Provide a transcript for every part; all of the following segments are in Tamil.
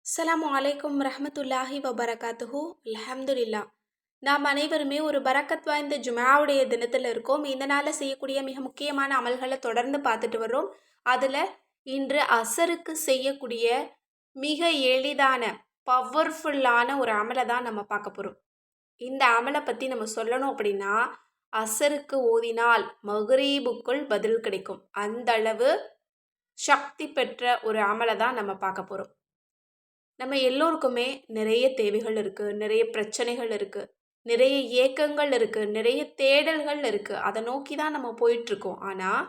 அஸ்ஸலாமு அலைக்கும் ரஹ்மத்துல்லாஹி வபரகாத்துஹு. அல்ஹம்துலில்லா. நாம் அனைவருமே ஒரு பரக்கத் வாய்ந்த ஜும்ஆவுடைய தினத்தில் இருக்கோம். இந்த நாளில் செய்யக்கூடிய மிக முக்கியமான அமல்களை தொடர்ந்து பார்த்துட்டு வர்றோம். அதில் இன்று அசருக்கு செய்யக்கூடிய மிக எளிதான பவர்ஃபுல்லான ஒரு அமலை தான் நம்ம பார்க்க போகிறோம். இந்த அமலை பற்றி நம்ம சொல்லணும் அப்படின்னா, அசருக்கு ஓதினால் மக்ரீபுக்குள் பதில் கிடைக்கும். அந்த அளவு சக்தி பெற்ற ஒரு அமலை தான் நம்ம பார்க்க போகிறோம். நம்ம எல்லோருக்குமே நிறைய தேவைகள் இருக்குது, நிறைய பிரச்சனைகள் இருக்குது, நிறைய ஏக்கங்கள் இருக்குது, நிறைய தேடல்கள் இருக்குது. அதை நோக்கி தான் நம்ம போயிட்டுருக்கோம். ஆனால்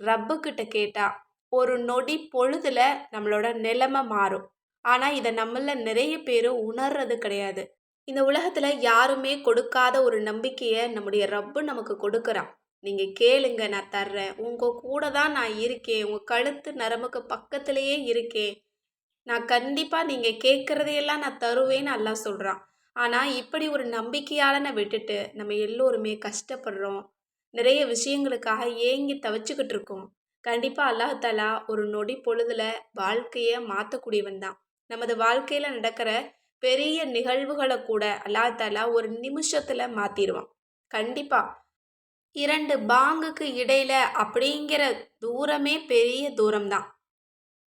ரப்புக்கிட்ட கேட்டால் ஒரு நொடி பொழுதில் நம்மளோட நிலைமை மாறும். ஆனால் இதை நம்மள நிறைய பேர் உணர்றது கிடையாது. இந்த உலகத்தில் யாருமே கொடுக்காத ஒரு நம்பிக்கையை நம்முடைய ரப்பு நமக்கு கொடுக்குறான். நீங்கள் கேளுங்க, நான் தர்றேன், உங்கள் கூட தான் நான் இருக்கேன், உங்கள் கழுத்து நரம்புக்கு பக்கத்திலேயே இருக்கேன், நான் கண்டிப்பாக நீங்கள் கேட்குறதையெல்லாம் நான் தருவேன்னு அல்லாஹ் சொல்கிறான். ஆனால் இப்படி ஒரு நம்பிக்கையாளனை விட்டுட்டு நம்ம எல்லோருமே கஷ்டப்படுறோம். நிறைய விஷயங்களுக்காக ஏங்கி தவிச்சுக்கிட்டு இருக்கோம். கண்டிப்பாக அல்லாஹாலா ஒரு நொடி பொழுதுல வாழ்க்கையை மாற்றக்கூடியவன் தான். நமது வாழ்க்கையில் நடக்கிற பெரிய நிகழ்வுகளை கூட அல்லாஹாலா ஒரு நிமிஷத்தில் மாற்றிடுவான். கண்டிப்பாக 2 பாங்குக்கு இடையில அப்படிங்கிற தூரமே பெரிய தூரம்தான்.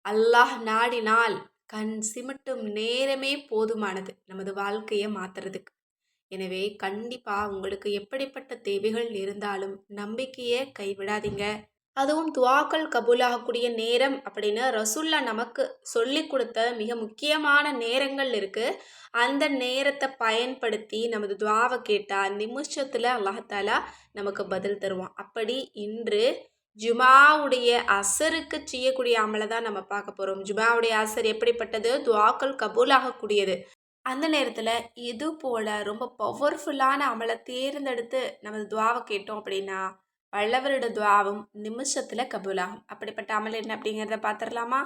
அல்லாஹ் நாடினால் கண் சிமிட்டும் நேரமே போதுமானது நமது வாழ்க்கையை மாற்றுறதுக்கு. எனவே கண்டிப்பாக உங்களுக்கு எப்படிப்பட்ட தேவைகள் இருந்தாலும் நம்பிக்கையை கைவிடாதீங்க. அதுவும் துவாக்கள் கபூலாகக்கூடிய நேரம் அப்படின்னு ரசுல்லா நமக்கு சொல்லி கொடுத்த மிக முக்கியமான நேரங்கள் இருக்குது. அந்த நேரத்தை பயன்படுத்தி நமது துவாவை கேட்டால் நிமிஷத்தில் அல்லாஹாலா நமக்கு பதில் தருவான். அப்படி இன்று ஜுமாவுடைய அசருக்கு செய்யக்கூடிய அமலை தான் நம்ம பார்க்க போகிறோம். ஜுமாவுடைய அசர் எப்படிப்பட்டது? துவாக்கள் கபூலாகக்கூடியது. அந்த நேரத்தில் இது போல் ரொம்ப பவர்ஃபுல்லான அமலை தேர்ந்தெடுத்து நமது துவாவை கேட்டோம் அப்படின்னா வல்லவரோட துவாவும் நிமிஷத்தில் கபூலாகும். அப்படிப்பட்ட அமல் என்ன அப்படிங்கிறத பார்த்துடலாமா?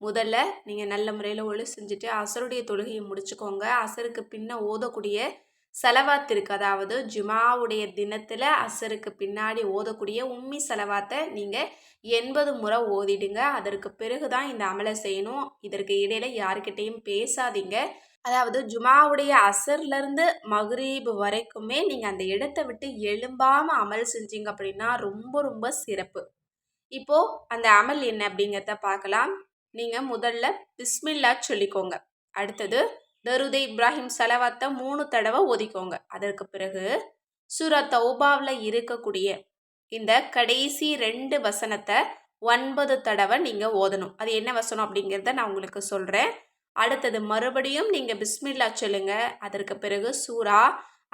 முதல்ல நீங்கள் நல்ல முறையில் ஒழு செஞ்சுட்டு அசருடைய தொழுகையை முடிச்சுக்கோங்க. அசருக்கு பின்ன ஓதக்கூடிய செலவாத் இருக்குது. அதாவது ஜுமாவுடைய தினத்தில் அசருக்கு பின்னாடி ஓதக்கூடிய உம்மி செலவாத்தை நீங்கள் 80 முறை ஓதிடுங்க. அதற்கு பிறகு தான் இந்த அமலை செய்யணும். இதற்கு இடையில யாருக்கிட்டையும் பேசாதீங்க. அதாவது ஜுமாவுடைய அசர்லேருந்து மக்ரீப் வரைக்குமே நீங்கள் அந்த இடத்த விட்டு எழும்பாமல் அமல் செஞ்சீங்க அப்படின்னா ரொம்ப ரொம்ப சிறப்பு. இப்போது அந்த அமல் என்ன அப்படிங்கிறத பார்க்கலாம். நீங்கள் முதல்ல பிஸ்மில்லா சொல்லிக்கோங்க. அடுத்தது தருதை இப்ராஹிம் செலவாத்தை 3 தடவை ஓதிக்கோங்க. அதற்கு பிறகு சூரா தௌபாவில் இருக்கக்கூடிய இந்த கடைசி 2 வசனத்தை 9 தடவை நீங்கள் ஓதணும். அது என்ன வசனம் அப்படிங்கிறத நான் உங்களுக்கு சொல்கிறேன். அடுத்தது மறுபடியும் நீங்கள் பிஸ்மில்லா சொல்லுங்க. அதற்கு பிறகு சூரா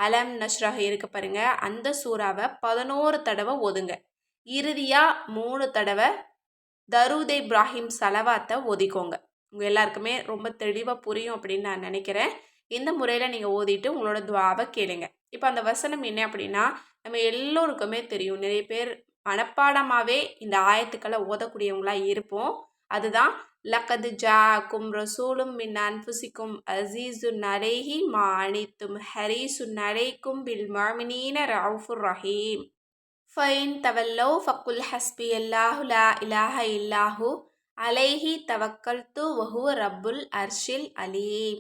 அலம் நஷ்ராக இருக்க பாருங்க, அந்த சூறாவை 11 தடவை ஓதுங்க. இறுதியாக 3 தடவை தரூத் இப்ராஹிம் சலவாத்தை ஓதிக்கோங்க. உங்கள் எல்லாருக்குமே ரொம்ப தெளிவாக புரியும் அப்படின்னு நான் நினைக்கிறேன். இந்த முறையில் நீங்கள் ஓதிட்டு உங்களோட துவாவை கேளுங்க. இப்போ அந்த வசனம் என்ன அப்படின்னா, நம்ம எல்லோருக்குமே தெரியும். நிறைய பேர் மனப்பாடமாகவே இந்த ஆயத்துக்களை ஓதக்கூடியவங்களாக இருப்போம். அதுதான் லக்கது ஜாக்கும் ரசூலும் மின் அன்ஃபுசிக்கும் அசீசுன் அலைஹி மா அனித்தும் ஹரீசுன் அலைக்கும் பில் முஅ்மினீன ரவுஃபுர் ரஹீம் ஃபைன் தவல்லோ ஃபக்குல் ஹஸ்பி அல்லாஹு லா இலாஹ இல்லாஹு அலைஹி தவக்கல்து வஹுவ ரப்புல் அர்ஷில் அலீம்.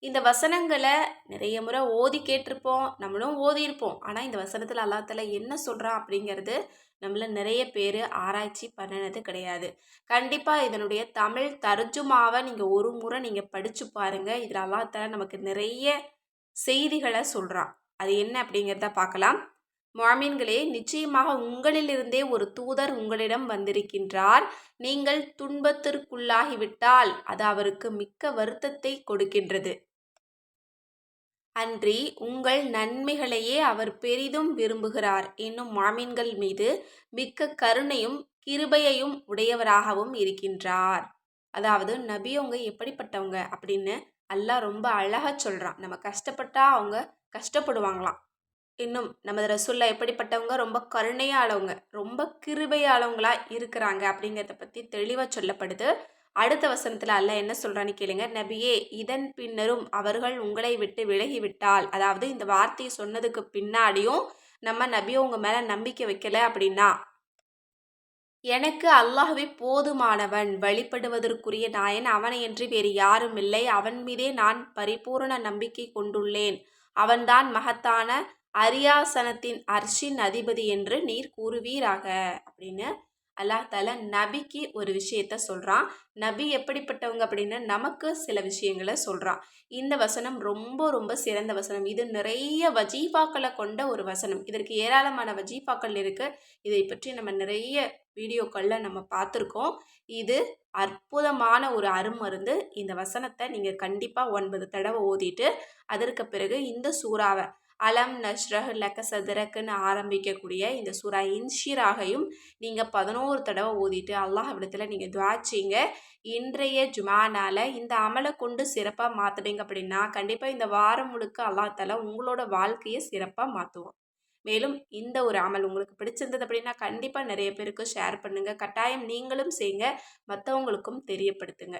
இந்த வசனங்களை நிறைய முறை ஓதி கேட்டிருப்போம், நம்மளும் ஓதியிருப்போம். ஆனால் இந்த வசனத்தில் அல்லாஹ் தஆலா என்ன சொல்கிறான் அப்படிங்கிறது நம்மள நிறைய பேர் ஆராய்ச்சி பண்ணினது கிடையாது. கண்டிப்பாக இதனுடைய தமிழ் தர்ஜுமாவை நீங்கள் ஒரு முறை நீங்கள் படித்து பாருங்கள். இதில் அல்லாஹ் தஆலா நமக்கு நிறைய செய்திகளை சொல்கிறான். அது என்ன அப்படிங்கிறத பார்க்கலாம். முஅ்மின்களே, நிச்சயமாக உங்களிலிருந்தே ஒரு தூதர் உங்களிடம் வந்திருக்கின்றார். நீங்கள் துன்பத்திற்குள்ளாகிவிட்டால் அது அவருக்கு மிக்க வருத்தத்தை கொடுக்கின்றது. அன்றி உங்கள் நன்மைகளையே அவர் பெரிதும் விரும்புகிறார். இன்னும் முஅ்மின்கள் மீது மிக்க கருணையும் கிருபையையும் உடையவராகவும் இருக்கின்றார். அதாவது நபி அவங்க எப்படிப்பட்டவங்க அப்படின்னு அல்லாஹ் ரொம்ப அழகாக சொல்கிறான். நம்ம கஷ்டப்பட்டா அவங்க கஷ்டப்படுவாங்களாம். இன்னும் நமது ரசூல்லா எப்படிப்பட்டவங்க? ரொம்ப கருணையாளவங்க, ரொம்ப கிருபையாளவங்களா இருக்கிறாங்க அப்படிங்கிறத பற்றி தெளிவாக சொல்லப்படுது. அடுத்த வசனத்தில் அல்லாஹ் என்ன சொல்கிறான்னு கேளுங்க. நபியே, இதன் பின்னரும் அவர்கள் உங்களை விட்டு விலகிவிட்டால், அதாவது இந்த வார்த்தையை சொன்னதுக்கு பின்னாடியும் நம்ம நபியை உங்கள் மேலே நம்பிக்கை வைக்கல அப்படின்னா எனக்கு அல்லாஹ்வே போதுமானவன். வழிபடுவதற்குரிய நாயன் அவனையன்றி வேறு யாரும் இல்லை. அவன் மீதே நான் பரிபூரண நம்பிக்கை கொண்டுள்ளேன். அவன்தான் மகத்தான அரியாசனத்தின் அர்ஷின் அதிபதி என்று நீர் கூறுவீராக அப்படின்னு அல்லாஹ் தாலா நபிக்கு ஒரு விஷயத்த சொல்றான். நபி எப்படிப்பட்டவங்க அப்படின்னு நமக்கு சில விஷயங்களை சொல்றான். இந்த வசனம் ரொம்ப ரொம்ப சிறந்த வசனம். இது நிறைய வஜீஃபாக்களை கொண்ட ஒரு வசனம். இதற்கு ஏராளமான வஜீஃபாக்கள் இருக்கு. இதை பற்றி நம்ம நிறைய வீடியோக்கள்ல நம்ம பார்த்துருக்கோம். இது அற்புதமான ஒரு அருமருந்து. இந்த வசனத்தை நீங்க கண்டிப்பா 9 தடவை ஓதிட்டு அதற்கு பிறகு இந்த சூறாவை அலம் நஷ்ரஹ் லக்க சதுரக்குன்னு ஆரம்பிக்கக்கூடிய இந்த சூறா இன்ஷிராகையும் நீங்கள் 11 தடவை ஓதிட்டு அல்லாஹ்விடத்தில் நீங்கள் துஆ செய்யுங்க. இன்றைய ஜுமானால இந்த அமலை கொண்டு சிறப்பாக மாற்றுனீங்க அப்படின்னா கண்டிப்பாக இந்த வாரம் முழுக்க அல்லாஹ் தஆலா உங்களோட வாழ்க்கையை சிறப்பாக மாற்றுவோம். மேலும் இந்த ஒரு அமல் உங்களுக்கு பிடிச்சிருந்தது அப்படின்னா கண்டிப்பாக நிறைய பேருக்கு ஷேர் பண்ணுங்கள். கட்டாயம் நீங்களும் செய்யுங்க, மற்றவங்களுக்கும் தெரியப்படுத்துங்க.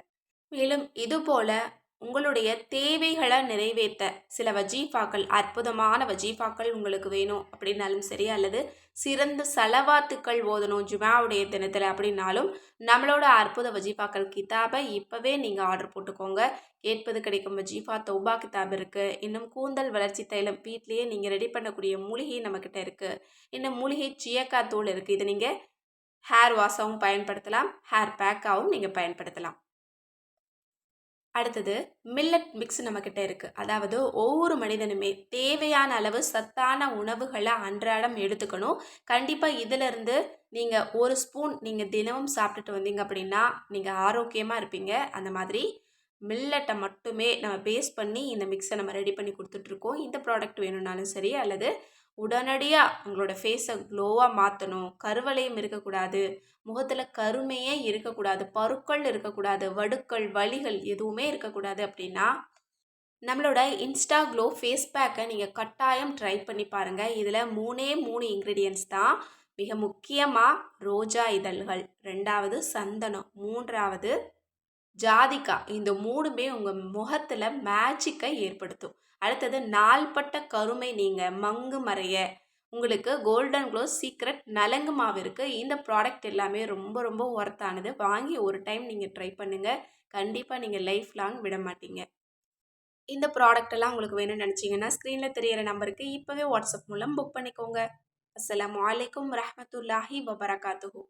மேலும் இதுபோல உங்களுடைய தேவைகளை நிறைவேற்ற சில வஜீஃபாக்கள், அற்புதமான வஜீஃபாக்கள் உங்களுக்கு வேணும் அப்படின்னாலும் சரி, அல்லது சிறந்த சலவாத்துக்கள் ஓதணும் ஜுமாவுடைய தினத்தில் அப்படின்னாலும் நம்மளோட அற்புத வஜீஃபாக்கள் கிதாபை இப்போவே நீங்கள் ஆர்டர் போட்டுக்கோங்க. கேட்பது கிடைக்கும் வஜீஃபா தௌபா கிதாப் இருக்குது. இன்னும் கூந்தல் வளர்ச்சி தைலம் வீட்லேயே நீங்கள் ரெடி பண்ணக்கூடிய மூலிகை நம்மக்கிட்ட இருக்குது. இன்னும் மூலிகை சியக்கா தூள் இருக்குது. இதை நீங்கள் ஹேர் வாஷாகவும் பயன்படுத்தலாம், ஹேர் பேக்காகவும் நீங்கள் பயன்படுத்தலாம். அடுத்தது மில்லட் மிக்ஸ் நம்மக்கிட்ட இருக்குது. அதாவது ஒவ்வொரு மனிதனுமே தேவையான அளவு சத்தான உணவுகளை அன்றாடம் எடுத்துக்கணும். கண்டிப்பாக இதிலிருந்து நீங்கள் ஒரு ஸ்பூன் நீங்கள் தினமும் சாப்பிட்டுட்டு வந்தீங்க அப்படின்னா நீங்கள் ஆரோக்கியமாக இருப்பீங்க. அந்த மாதிரி மில்லட்டை மட்டுமே நம்ம பேஸ் பண்ணி இந்த மிக்ஸை நம்ம ரெடி பண்ணி கொடுத்துட்ருக்கோம். இந்த ப்ராடக்ட் வேணும்னாலும் சரி, அல்லது உடனடியாக உங்களோட ஃபேஸை க்ளோவாக மாற்றணும், கருவளையம் இருக்கக்கூடாது, முகத்தில் கருமையே இருக்கக்கூடாது, பருக்கள் இருக்கக்கூடாது, வடுக்கள் வலிகள் எதுவுமே இருக்கக்கூடாது அப்படின்னா நம்மளோட இன்ஸ்டா க்ளோ ஃபேஸ் பேக்கை நீங்கள் கட்டாயம் ட்ரை பண்ணி பாருங்கள். இதில் 3 இன்க்ரீடியன்ட்ஸ் தான். மிக முக்கியமாக ரோஜா இதழ்கள், 2வது சந்தனம், 3வது ஜாதிக்காய். இந்த 3மே உங்கள் முகத்தில் மேஜிக்கை ஏற்படுத்தும். அடுத்தது நாள்பட்ட கருமை நீங்கள் மங்கு மறைய உங்களுக்கு கோல்டன் க்ளோ சீக்ரெட் நலங்கு மாவு இருக்குது. இந்த ப்ராடக்ட் எல்லாமே ரொம்ப ரொம்ப ஒர்த்தானது. வாங்கி ஒரு டைம் நீங்கள் ட்ரை பண்ணுங்கள். கண்டிப்பாக நீங்கள் லைஃப் லாங் விட மாட்டீங்க. இந்த ப்ராடக்ட் எல்லாம் உங்களுக்கு வேணும்னு நினச்சிங்கன்னா ஸ்க்ரீனில் தெரியிற நம்பருக்கு இப்போவே வாட்ஸ்அப் மூலம் புக் பண்ணிக்கோங்க. அஸ்ஸலாமு அலைக்கும் வரஹ்மத்துல்லாஹி வபரகாத்துஹு.